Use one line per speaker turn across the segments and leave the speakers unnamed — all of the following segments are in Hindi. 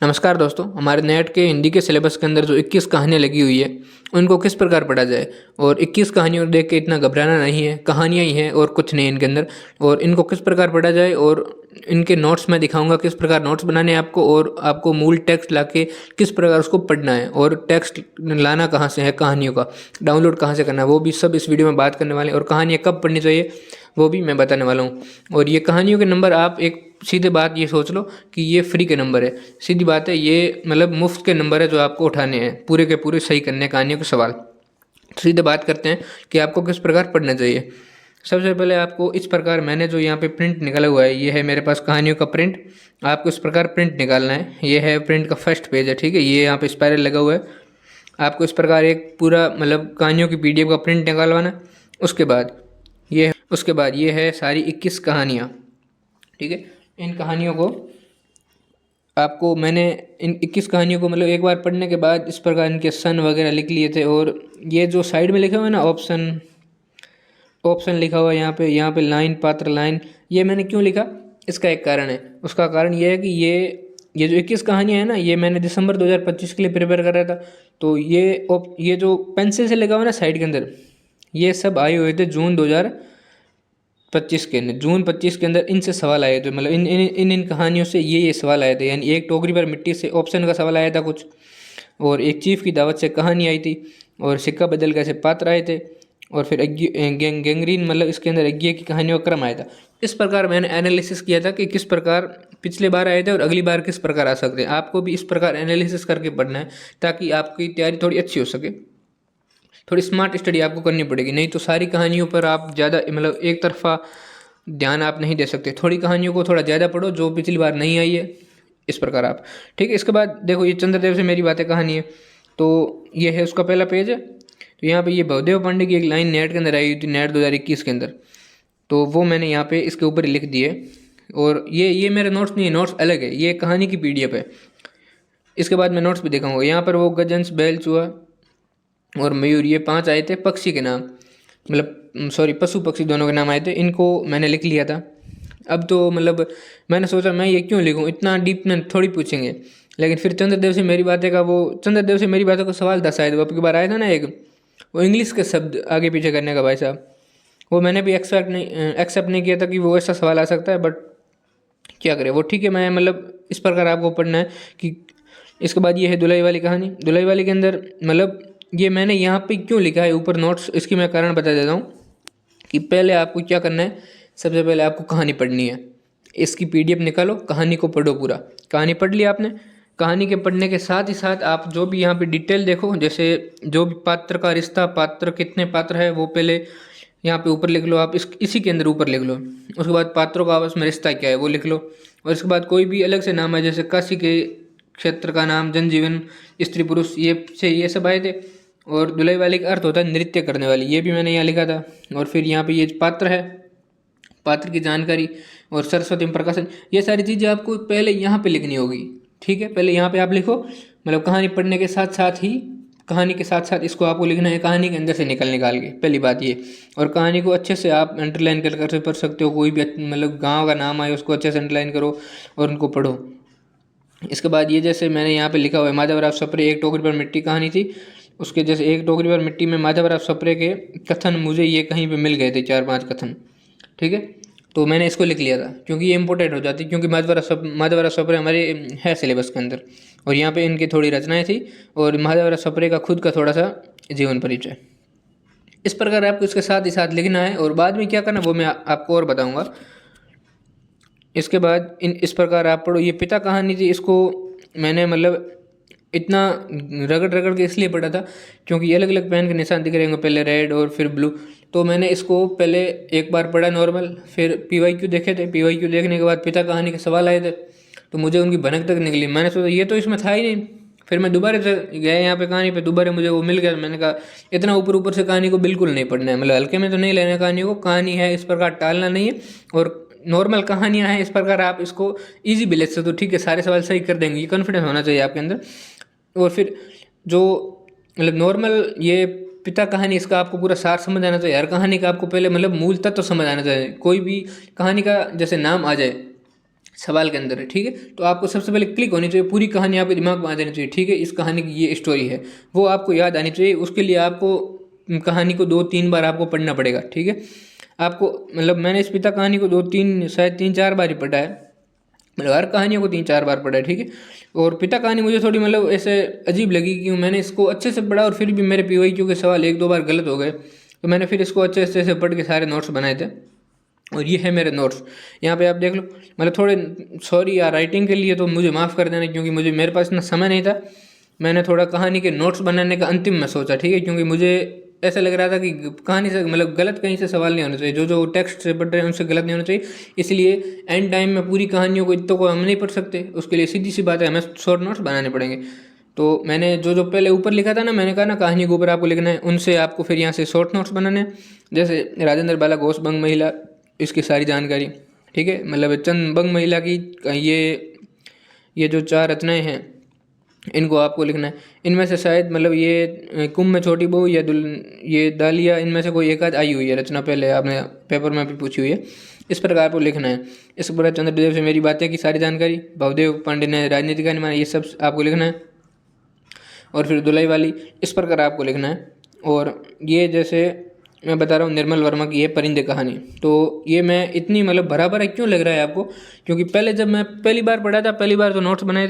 नमस्कार दोस्तों, हमारे नेट के हिंदी के सिलेबस के अंदर जो 21 कहानियाँ लगी हुई है उनको किस प्रकार पढ़ा जाए। और 21 कहानियों को देख के इतना घबराना नहीं है, कहानियाँ ही हैं और कुछ नहीं इनके अंदर। और इनको किस प्रकार पढ़ा जाए और इनके नोट्स मैं दिखाऊंगा किस प्रकार नोट्स बनाने हैं आपको, और आपको मूल टेक्स्ट लाके किस प्रकार उसको पढ़ना है, और टेक्स्ट लाना कहाँ से है, कहानियों का डाउनलोड कहाँ से करना है, वो भी सब इस वीडियो में बात करने वाले हैं। और कहानियाँ कब पढ़नी चाहिए वो भी मैं बताने वाला हूँ। और ये कहानियों के नंबर आप एक सीधे बात ये सोच लो कि ये फ्री के नंबर है। सीधी बात है, ये मतलब मुफ्त के नंबर है जो आपको उठाने हैं पूरे के पूरे सही करने कहानियों के सवाल। सीधे बात करते हैं कि आपको किस प्रकार पढ़ना चाहिए। सबसे पहले आपको इस प्रकार, मैंने जो यहाँ पे प्रिंट निकाला हुआ है, ये है मेरे पास कहानियों का प्रिंट। आपको इस प्रकार प्रिंट निकालना है। ये है प्रिंट का फर्स्ट पेज है, ठीक है। ये यहाँ पे स्पाइरल लगा हुआ है। आपको इस प्रकार एक पूरा मतलब कहानियों की PDF का प्रिंट निकालवाना है। उसके बाद ये है सारी 21 कहानियाँ, ठीक है। इन कहानियों को आपको मैंने इन 21 कहानियों को मतलब एक बार पढ़ने के बाद इस प्रकार इनके सन वगैरह लिख लिए थे। और ये जो साइड में लिखा हुआ है ना, ऑप्शन ऑप्शन लिखा हुआ है यहाँ पे लाइन पात्र लाइन, ये मैंने क्यों लिखा, इसका एक कारण है। उसका कारण ये है कि ये जो 21 कहानियाँ हैं ना, ये मैंने दिसंबर 2025 के लिए प्रिपेयर कर रहा था। तो ये जो पेंसिल से लगा हुआ है ना साइड के अंदर, ये सब आए हुए थे जून 2025 के अंदर। जून 25 के अंदर इनसे सवाल आए थे, मतलब इन कहानियों से ये सवाल आए थे। यानी एक टोकरी पर मिट्टी से ऑप्शन का सवाल आया था कुछ, और एक चीफ की दावत से कहानी आई थी, और सिक्का बदल कैसे पात्र आए थे, और फिर गैंग्रीन मतलब इसके अंदर यज्ञ की कहानियों का क्रम आया था। इस प्रकार मैंने एनालिसिस किया था कि किस प्रकार पिछले बार आए थे और अगली बार किस प्रकार आ सकते हैं। आपको भी इस प्रकार एनालिसिस करके पढ़ना है ताकि आपकी तैयारी थोड़ी अच्छी हो सके। थोड़ी स्मार्ट स्टडी आपको करनी पड़ेगी, नहीं तो सारी कहानियों पर आप ज़्यादा मतलब एक तरफा ध्यान आप नहीं दे सकते। थोड़ी कहानियों को थोड़ा ज़्यादा पढ़ो जो पिछली बार नहीं आई है, इस प्रकार आप, ठीक है। इसके बाद देखो, ये चंद्रदेव से मेरी बातें कहानी है, तो ये है उसका पहला पेज है। तो यहाँ पे ये भवदेव पांडे की एक लाइन नेट के अंदर आई हुई थी, नेट 2021 के अंदर, तो वो मैंने यहाँ पे इसके ऊपर लिख दिए। और ये मेरे नोट्स नहीं है, नोट्स अलग है, ये कहानी की PDF है। इसके बाद मैं नोट्स भी दिखाऊंगा। यहाँ पर वो गजंस, बैल, चूहा और मयूर, ये 5 आए थे पक्षी के नाम, मतलब सॉरी पशु पक्षी दोनों के नाम आए थे। इनको मैंने लिख लिया था। अब तो मतलब मैंने सोचा मैं ये क्यों लिखूं, इतना डीप में थोड़ी पूछेंगे। लेकिन फिर चंद्रदेव से मेरी बातों का सवाल था शायद, वो आपकी बार आया था ना एक, वो इंग्लिश के शब्द आगे पीछे करने का भाई साहब, वो मैंने भी एक्सेप्ट नहीं किया था कि वो ऐसा सवाल आ सकता है। बट क्या करें, वो ठीक है। मैं मतलब इस प्रकार आपको पढ़ना है कि इसके बाद ये है धुलाई वाली कहानी। धुलाई वाली के अंदर मतलब ये मैंने यहाँ पे क्यों लिखा है ऊपर नोट्स, इसकी मैं कारण बता देता हूँ कि पहले आपको क्या करना है। सबसे पहले आपको कहानी पढ़नी है। इसकी PDF निकालो, कहानी को पढ़ो पूरा। कहानी पढ़ लिया आपने, कहानी के पढ़ने के साथ ही साथ आप जो भी यहाँ पे डिटेल देखो, जैसे जो भी पात्र का रिश्ता, पात्र कितने पात्र है वो पहले यहाँ पे ऊपर लिख लो आप, इसी के अंदर ऊपर लिख लो। उसके बाद पात्रों का आपस में रिश्ता क्या है वो लिख लो। और इसके बाद कोई भी अलग से नाम है, जैसे काशी के क्षेत्र का नाम, जनजीवन, स्त्री पुरुष, ये सब आए थे। और धुलाई वाली का अर्थ होता है नृत्य करने वाली, ये भी मैंने यहाँ लिखा था। और फिर यहाँ पे ये पात्र है, पात्र की जानकारी, और सरस्वती में प्रकाशन, ये सारी चीज़ें आपको पहले यहाँ पे लिखनी होगी, ठीक है। पहले यहाँ पे आप लिखो, मतलब कहानी पढ़ने के साथ साथ ही, कहानी के साथ साथ इसको आपको लिखना है कहानी के अंदर से निकाल के, पहली बात ये। और कहानी को अच्छे से आप अंडरलाइन कर पढ़ सकते हो। कोई भी मतलब गाँव का नाम आए उसको अच्छे से अंडरलाइन करो और उनको पढ़ो। इसके बाद ये जैसे मैंने यहाँ पे लिखा हुआ है, माधवराव सप्रे, एक टोकरी पर मिट्टी कहानी थी। उसके जैसे एक टोकरी पर मिट्टी में माधवराव सप्रे के कथन मुझे ये कहीं पे मिल गए थे, 4-5 कथन, ठीक है। तो मैंने इसको लिख लिया था क्योंकि ये इंपॉर्टेंट हो जाती, क्योंकि माधवराव सप्रे हमारे है सिलेबस के अंदर। और यहाँ पे इनकी थोड़ी रचनाएं थी, और माधवराव सप्रे का खुद का थोड़ा सा जीवन परिचय। इस प्रकार आपको इसके साथ ही साथ लिखना है। और बाद में क्या करना वो मैं आपको और बताऊँगा। इसके बाद इस प्रकार आप पढ़ो। ये पिता कहानी थी, इसको मैंने मतलब इतना रगड़ के इसलिए पढ़ा था क्योंकि ये अलग अलग पेन के निशान दिख रहे होंगे, पहले रेड और फिर ब्लू। तो मैंने इसको पहले एक बार पढ़ा नॉर्मल, फिर PYQ देखे थे। PYQ देखने के बाद पिता कहानी के सवाल आए थे, तो मुझे उनकी भनक तक निकली। मैंने सोचा ये तो इसमें था ही नहीं। फिर मैं दोबारा से गया यहाँ पे कहानी पे, दोबारा मुझे वो मिल गया। मैंने कहा इतना ऊपर से कहानी को बिल्कुल नहीं पढ़ना है, मतलब हल्के में तो नहीं लेना कहानी को। कहानी है इस प्रकार टालना नहीं है, और नॉर्मल कहानियाँ हैं इस प्रकार आप इसको ईजी भी ले सकते हो, ठीक है। सारे सवाल सही कर देंगे, ये कॉन्फिडेंस होना चाहिए आपके अंदर। और फिर जो मतलब नॉर्मल ये पिता कहानी, इसका आपको पूरा सार समझ आना चाहिए। हर कहानी का आपको पहले मतलब मूल तत्व तो समझ आना चाहिए। कोई भी कहानी का जैसे नाम आ जाए, सवाल के अंदर है, ठीक है। तो आपको सबसे पहले क्लिक होनी चाहिए, पूरी कहानी आपके दिमाग में आ जानी चाहिए, ठीक है। इस कहानी की ये स्टोरी है, वो आपको याद आनी चाहिए। उसके लिए आपको कहानी को 2-3 बार आपको पढ़ना पड़ेगा, ठीक है। आपको मतलब मैंने इस पिता कहानी को 2-3 शायद 3-4 बार ही पढ़ा है, मतलब हर कहानियों को 3-4 बार पढ़ा है, ठीक है। और पिता कहानी मुझे थोड़ी मतलब ऐसे अजीब लगी कि मैंने इसको अच्छे से पढ़ा और फिर भी मेरे PYQ के सवाल 1-2 बार गलत हो गए, तो मैंने फिर इसको अच्छे से पढ़ के सारे नोट्स बनाए थे। और ये है मेरे नोट्स, यहाँ पे आप देख लो। मतलब थोड़े सॉरी यार राइटिंग के लिए तो मुझे माफ़ कर देना, क्योंकि मुझे मेरे पास इतना समय नहीं था। मैंने थोड़ा कहानी के नोट्स बनाने का अंतिम में सोचा, ठीक है, क्योंकि मुझे ऐसा लग रहा था कि कहानी से मतलब गलत कहीं से सवाल नहीं होने चाहिए, जो टेक्स्ट से पढ़ रहे हैं उनसे गलत नहीं होना चाहिए। इसलिए एंड टाइम में पूरी कहानियों को इतने को हम नहीं पढ़ सकते, उसके लिए सीधी सी बात है हमें शॉर्ट नोट्स बनाने पड़ेंगे। तो मैंने जो पहले ऊपर लिखा था ना, मैंने कहा ना कहानी के ऊपर आपको लिखना है, उनसे आपको फिर यहाँ से शॉर्ट नोट्स बनाने हैं। जैसे राजेंद्र बाला घोष बंग महिला, इसकी सारी जानकारी, ठीक है। मतलब चंद बंग महिला की ये जो 4 रचनाएं हैं इनको आपको लिखना है। इनमें से शायद मतलब ये कुंभ में छोटी बहू या ये दालिया, इनमें से कोई एक आध आई हुई है रचना, पहले आपने पेपर में भी पूछी हुई है। इस प्रकार आपको लिखना है। इसके बाद चंद्रदेव से मेरी बातें की सारी जानकारी, भवदेव पांडे ने राजनीति का अनुमान, ये सब आपको लिखना है। और फिर दुलाई वाली, इस प्रकार आपको लिखना है। और ये जैसे मैं बता रहा हूँ निर्मल वर्मा की है परिंदे कहानी, तो ये मैं इतनी मतलब भरा भरा क्यों लग रहा है आपको, क्योंकि पहले जब मैं पहली बार पढ़ा था, पहली बार तो नोट्स बनाए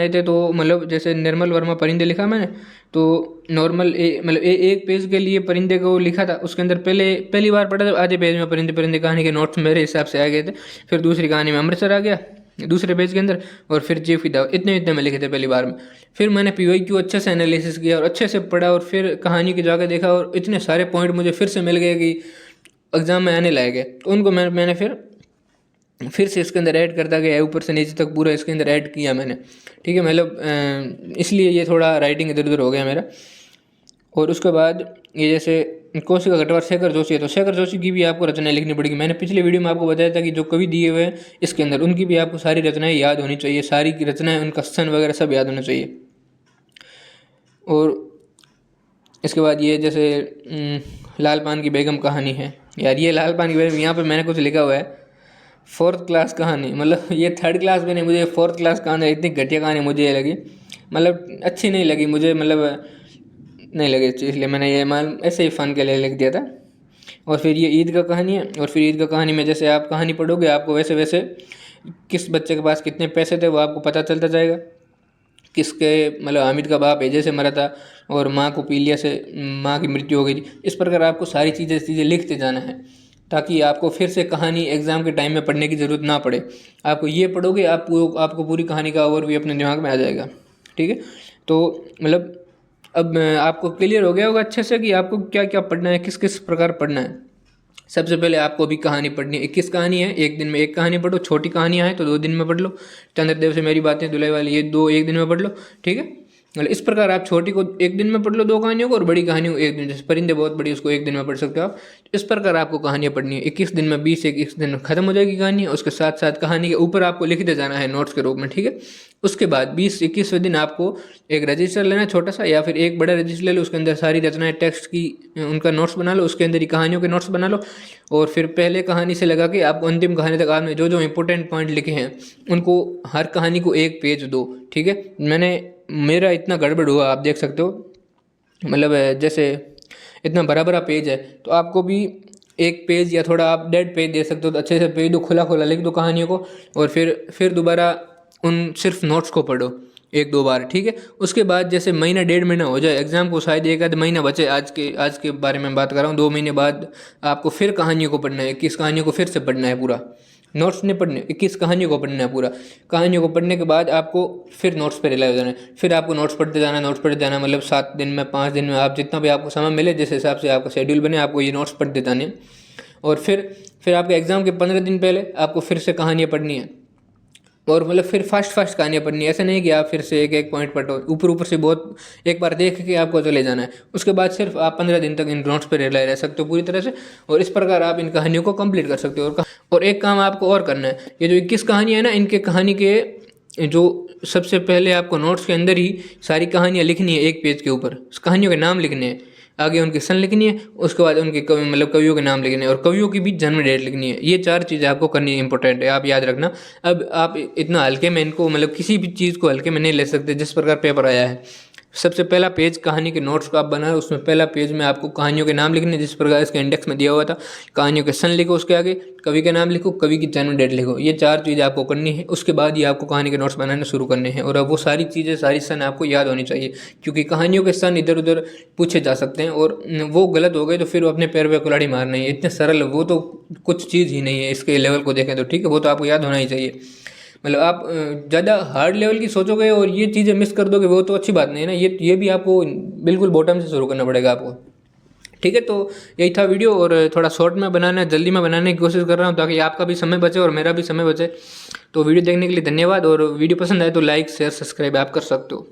थे, तो मतलब जैसे निर्मल वर्मा परिंदे लिखा मैंने, तो नॉर्मल मतलब एक पेज के लिए परिंदे को लिखा था, उसके अंदर पहली बार पढ़ा था, आधे पेज में परिंदे कहानी के नोट्स मेरे हिसाब से आ गए थे। फिर दूसरी कहानी में अमृतसर आ गया दूसरे पेज के अंदर, और फिर जे फिदा, इतने में लिखे थे पहली बार में। फिर मैंने PYQ अच्छे से एनालिसिस किया और अच्छे से पढ़ा, और फिर कहानी की जाकर देखा, और इतने सारे पॉइंट मुझे फिर से मिल गए कि एग्ज़ाम में आने लायक है। तो उनको मैंने फिर से इसके अंदर ऐड करता गया, ऊपर से नीचे तक पूरा इसके अंदर ऐड किया मैंने, ठीक है। मतलब इसलिए ये थोड़ा राइटिंग इधर उधर हो गया मेरा। और उसके बाद ये जैसे कौशिक गटवार शेखर जोशी है, तो शेखर जोशी की भी आपको रचनाएं लिखनी पड़ेगी। मैंने पिछले वीडियो में आपको बताया था कि जो कवि दिए हुए हैं इसके अंदर, उनकी भी आपको सारी रचनाएं याद होनी चाहिए, सारी की रचनाएं, उनका सन वगैरह सब याद होना चाहिए। और इसके बाद ये जैसे लाल पान की बेगम कहानी है, यार ये लाल पान की बेगम, यहाँ पर मैंने कुछ लिखा हुआ है 4th क्लास कहानी, मतलब ये 3rd क्लास में नहीं, मुझे 4th क्लास कहानी, इतनी घटिया कहानी मुझे ये लगी, मतलब अच्छी नहीं लगी मुझे, मतलब नहीं लगी, इसलिए मैंने ये माल ऐसे ही फ़न के लिए लिख दिया था। और फिर ये ईद का कहानी है, और फिर ईद का कहानी में जैसे आप कहानी पढ़ोगे आपको वैसे वैसे किस बच्चे के पास कितने पैसे थे वो आपको पता चलता जाएगा, किसके मतलब हामिद का बाप एजे से मरा था और माँ को पीलिया से माँ की मृत्यु हो गई थी। इस प्रकार आपको सारी चीज़ें लिखते जाना है, ताकि आपको फिर से कहानी एग्ज़ाम के टाइम में पढ़ने की ज़रूरत ना पड़े। आपको ये पढ़ोगे आपको पूरी कहानी का ओवरव्यू अपने दिमाग में आ जाएगा, ठीक है। तो मतलब अब आपको क्लियर हो गया होगा अच्छे से कि आपको क्या क्या पढ़ना है, किस किस प्रकार पढ़ना है। सबसे पहले आपको भी कहानी पढ़नी है, 21 कहानी है, एक दिन में एक कहानी पढ़ो। छोटी कहानियाँ हैं तो 2 दिन में पढ़ लो। चंद्रदेव से मेरी बातें, दुलाई वाली, ये 2 एक दिन में पढ़ लो, ठीक है। मतलब इस प्रकार आप छोटी को एक दिन में पढ़ लो 2 कहानियों को, और बड़ी कहानियों को एक दिन, जैसे परिंदे बहुत बड़ी, उसको एक दिन में पढ़ सकते हो आप। इस प्रकार आपको कहानियाँ पढ़नी है। 21 दिन में 20-21 दिन में खत्म हो जाएगी कहानी। उसके साथ साथ कहानी के ऊपर आपको लिखते जाना है नोट्स के रूप में, ठीक है। उसके बाद 20-21वें दिन आपको एक रजिस्टर लेना है छोटा सा, या फिर एक बड़ा रजिस्टर ले लो, उसके अंदर सारी रचनाएं टेक्स्ट की उनका नोट्स बना लो, उसके अंदर ही कहानियों के नोट्स बना लो। और फिर पहले कहानी से लगा के आपको अंतिम कहानी तक आपने जो जो इंपॉर्टेंट पॉइंट लिखे हैं उनको हर कहानी को एक पेज दो, ठीक है। मेरा इतना गड़बड़ हुआ आप देख सकते हो, मतलब जैसे इतना बड़ा बड़ा पेज है, तो आपको भी एक पेज या थोड़ा आप डेड पेज दे सकते हो, तो अच्छे से पेज दो, खुला खुला लिख दो कहानियों को, और फिर दोबारा उन सिर्फ नोट्स को पढ़ो 1-2 बार, ठीक है। उसके बाद जैसे महीना 1.5 महीना हो जाए एग्ज़ाम को, शायद 1 आध महीना बचे, आज के बारे में बात कर रहा हूँ, 2 महीने बाद आपको फिर कहानियों को पढ़ना है, 21 कहानियों को फिर से पढ़ना है पूरा, नोट्स नहीं पढ़ने, 21 कहानियों को पढ़ना है पूरा। कहानियों को पढ़ने के बाद आपको फिर नोट्स पे रिलाई हो जाना है, फिर आपको नोट्स पढ़ते जाना, मतलब 7 दिन में 5 दिन में आप जितना भी आपको समय मिले, जिस हिसाब से आपका शेड्यूल बने, आपको ये नोट्स पढ़ते जाने हैं। और फिर आपके एग्ज़ाम के 15 दिन पहले आपको फिर से कहानियाँ पढ़नी है, और मतलब फिर फास्ट कहानियाँ पढ़नी है। ऐसा नहीं कि आप फिर से एक पॉइंट पढ़ो, ऊपर से बहुत एक बार देख के आपको चले जाना है। उसके बाद सिर्फ आप 15 दिन तक इन नोट्स पर रह सकते हो पूरी तरह से, और इस प्रकार आप इन कहानियों को कंप्लीट कर सकते हो। और एक काम आपको और करना है, ये जो 21 कहानियाँ है ना, इनके कहानी के जो सबसे पहले आपको नोट्स के अंदर ही सारी कहानियाँ लिखनी है, एक पेज के ऊपर कहानियों के नाम लिखने हैं। आगे उनकी सन लिखनी है, उसके बाद उनके मतलब कवियों के नाम लिखने हैं और कवियों की भी जन्म डेट लिखनी है। ये 4 चीज़ें आपको करनी इंपॉर्टेंट है, आप याद रखना। अब आप इतना हल्के में इनको मतलब किसी भी चीज़ को हल्के में नहीं ले सकते जिस प्रकार पेपर आया है। सबसे पहला पेज कहानी के नोट्स को आप बनाए, उसमें पहला पेज में आपको कहानियों के नाम लिखने जिस प्रकार इसके इंडेक्स में दिया हुआ था। कहानियों के सन लिखो, उसके आगे कवि का नाम लिखो, कवि की जन्म डेट लिखो। ये 4 चीज़ें आपको करनी है। उसके बाद ही आपको कहानी के नोट्स बनाने शुरू करने हैं और अब वो सारी चीज़ें सारी सन आपको याद होनी चाहिए, क्योंकि कहानियों के सन इधर उधर पूछे जा सकते हैं और वो गलत हो गए तो फिर वो अपने पैर पे कुल्हाड़ी मारना ही है। इतने सरल वो तो कुछ चीज़ ही नहीं है इसके लेवल को देखें तो, ठीक है। वो तो आपको याद होना ही चाहिए। मतलब आप ज़्यादा हार्ड लेवल की सोचोगे और ये चीज़ें मिस कर दोगे वो तो अच्छी बात नहीं है ना। ये भी आपको बिल्कुल बॉटम से शुरू करना पड़ेगा आपको, ठीक है। तो यही था वीडियो, और थोड़ा शॉर्ट में बनाना है, जल्दी में बनाने की कोशिश कर रहा हूँ ताकि आपका भी समय बचे और मेरा भी समय बचे। तो वीडियो देखने के लिए धन्यवाद, और वीडियो पसंद आए तो लाइक शेयर सब्सक्राइब आप कर सकते हो।